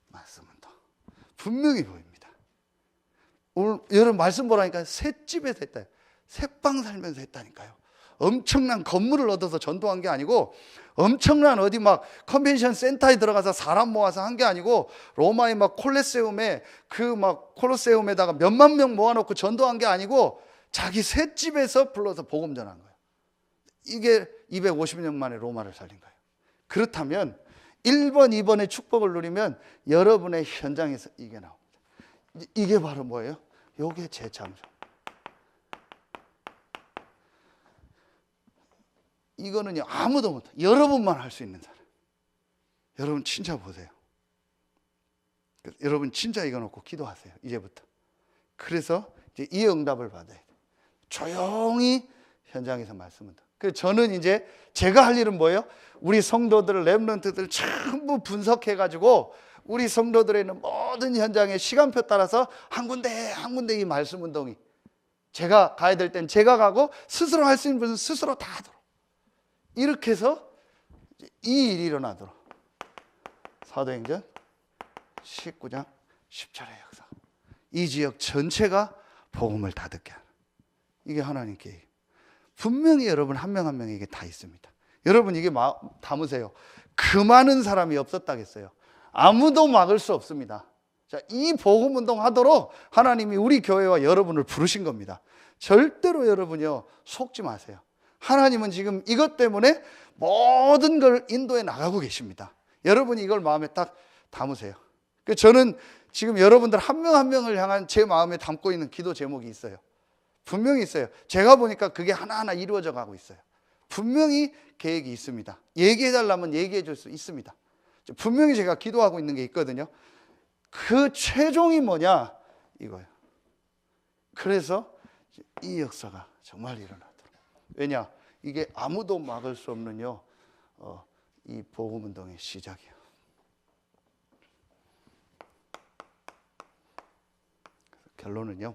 말씀은 더 분명히 보입니다. 오늘 여러분 말씀 보라니까 셋집에서 했다. 셋방 살면서 했다니까요. 엄청난 건물을 얻어서 전도한 게 아니고, 엄청난 어디 막 컨벤션 센터에 들어가서 사람 모아서 한 게 아니고, 로마의 막 콜로세움에 그 막 콜로세움에다가 몇만 명 모아놓고 전도한 게 아니고, 자기 셋집에서 불러서 복음 전한 거예요. 이게 250년 만에 로마를 살린 거예요. 그렇다면 1번, 2번의 축복을 누리면 여러분의 현장에서 이게 나옵니다. 이게 바로 뭐예요? 요게 재창조. 이거는요, 아무도 못해. 여러분만 할 수 있는 사람. 여러분 진짜 보세요. 여러분 진짜 이거 놓고 기도하세요. 이제부터. 그래서 이제 이 응답을 받아야 돼요. 조용히 현장에서 말씀을. 그래서 저는 이제 제가 할 일은 뭐예요? 우리 성도들, 렘넌트들 전부 분석해가지고 우리 성도들에 있는 모든 현장의 시간표 따라서 한 군데 한 군데 이 말씀 운동이, 제가 가야 될 땐 제가 가고, 스스로 할 수 있는 분은 스스로 다 하도록, 이렇게 해서 이 일이 일어나도록. 사도행전 19장 10절의 역사. 이 지역 전체가 복음을 다 듣게 하는, 이게 하나님 계획. 분명히 여러분 한 명 한 명에게 다 있습니다. 여러분 이게 담으세요. 그 많은 사람이 없었다겠어요. 아무도 막을 수 없습니다. 자, 이 복음 운동 하도록 하나님이 우리 교회와 여러분을 부르신 겁니다. 절대로 여러분요 속지 마세요. 하나님은 지금 이것 때문에 모든 걸 인도해 나가고 계십니다. 여러분이 이걸 마음에 딱 담으세요. 저는 지금 여러분들 한 명 한 명을 향한 제 마음에 담고 있는 기도 제목이 있어요. 분명히 있어요. 제가 보니까 그게 하나하나 이루어져 가고 있어요. 분명히 계획이 있습니다. 얘기해 달라면 얘기해 줄 수 있습니다. 분명히 제가 기도하고 있는 게 있거든요. 그 최종이 뭐냐? 이거예요. 그래서 이 역사가 정말 일어나도록. 왜냐? 이게 아무도 막을 수 없는요, 이 복음 운동의 시작이에요. 결론은요,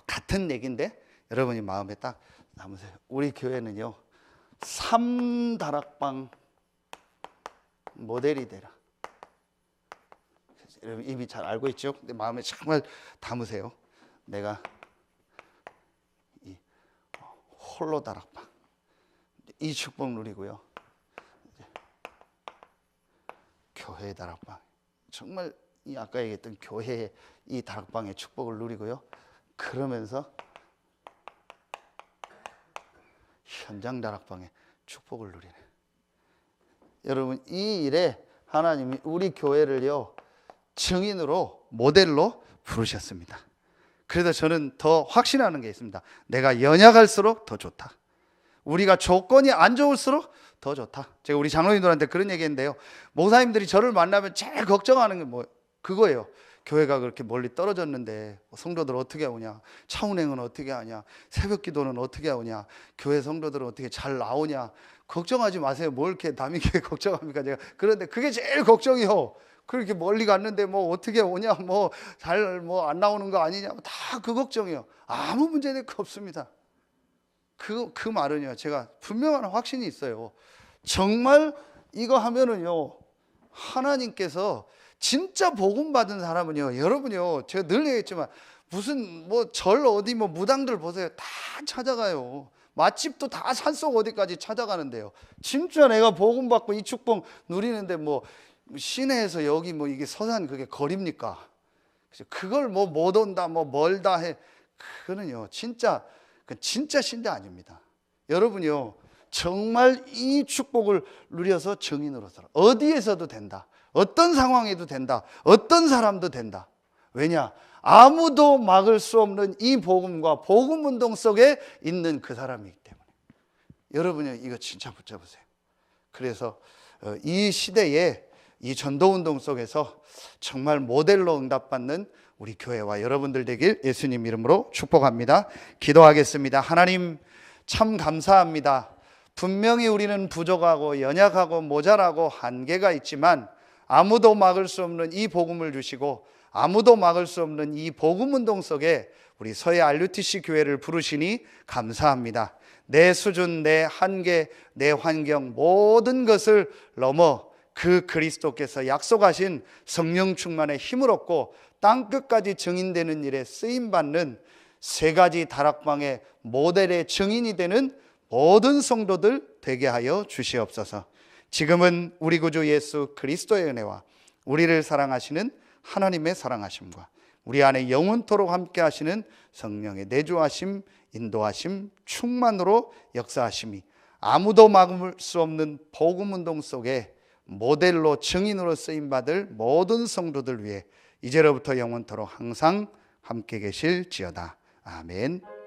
같은 얘기인데 여러분이 마음에 딱 남으세요. 우리 교회는요, 3다락방 모델이 되라. 여러분 이미 잘 알고 있죠? 근데 마음에 정말 담으세요. 내가 이 홀로 다락방, 이 축복 누리고요. 교회 다락방, 정말 이 아까 얘기했던 교회의 이 다락방의 축복을 누리고요. 그러면서 현장 다락방의 축복을 누리네. 여러분 이 일에 하나님이 우리 교회를요 증인으로, 모델로 부르셨습니다. 그래서 저는 더 확신하는 게 있습니다. 내가 연약할수록 더 좋다. 우리가 조건이 안 좋을수록 더 좋다. 제가 우리 장로님들한테 그런 얘기했는데요, 목사님들이 저를 만나면 제일 걱정하는 게 뭐 그거예요. 교회가 그렇게 멀리 떨어졌는데 성도들 어떻게 오냐, 차 운행은 어떻게 하냐, 새벽 기도는 어떻게 오냐, 교회 성도들은 어떻게 잘 나오냐. 걱정하지 마세요. 뭘 이렇게 남의 교회 걱정합니까? 제가 그런데 그게 제일 걱정이요. 그렇게 멀리 갔는데 뭐 어떻게 오냐, 뭐 잘 뭐 안 나오는 거 아니냐, 다 그 걱정이요. 아무 문제될 거 없습니다. 그 말은요, 제가 분명한 확신이 있어요. 정말 이거 하면은요, 하나님께서 진짜 복음 받은 사람은요, 여러분요, 제가 늘 얘기했지만 무슨 뭐 절 어디 뭐 무당들 보세요, 다 찾아가요. 맛집도 다 산속 어디까지 찾아가는데요. 진짜 내가 복음 받고 이 축복 누리는데 뭐 시내에서 여기 뭐 이게 서산 그게 거리입니까? 그걸 뭐 못 온다 뭐 멀다 해, 그거는요 진짜 신자 아닙니다. 여러분요, 정말 이 축복을 누려서 증인으로 살아. 어디에서도 된다. 어떤 상황에도 된다. 어떤 사람도 된다. 왜냐? 아무도 막을 수 없는 이 복음과 복음 운동 속에 있는 그 사람이기 때문에. 여러분요, 이거 진짜 붙잡으세요. 그래서 이 시대에 이 전도 운동 속에서 정말 모델로 응답받는 우리 교회와 여러분들 되길 예수님 이름으로 축복합니다. 기도하겠습니다. 하나님, 참 감사합니다. 분명히 우리는 부족하고 연약하고 모자라고 한계가 있지만 아무도 막을 수 없는 이 복음을 주시고 아무도 막을 수 없는 이 복음 운동 속에 우리 서해 RUTC 교회를 부르시니 감사합니다. 내 수준, 내 한계, 내 환경 모든 것을 넘어 그 그리스도께서 약속하신 성령 충만의 힘을 얻고 땅끝까지 증인되는 일에 쓰임받는 세 가지 다락방의 모델의 증인이 되는 모든 성도들 되게 하여 주시옵소서. 지금은 우리 구주 예수 그리스도의 은혜와 우리를 사랑하시는 하나님의 사랑하심과 우리 안에 영원토록 함께 하시는 성령의 내주하심, 인도하심, 충만으로 역사하심이 아무도 막을 수 없는 복음 운동 속에 모델로 증인으로 쓰임받을 모든 성도들 위해 이제로부터 영원토록 항상 함께 계실지어다. 아멘.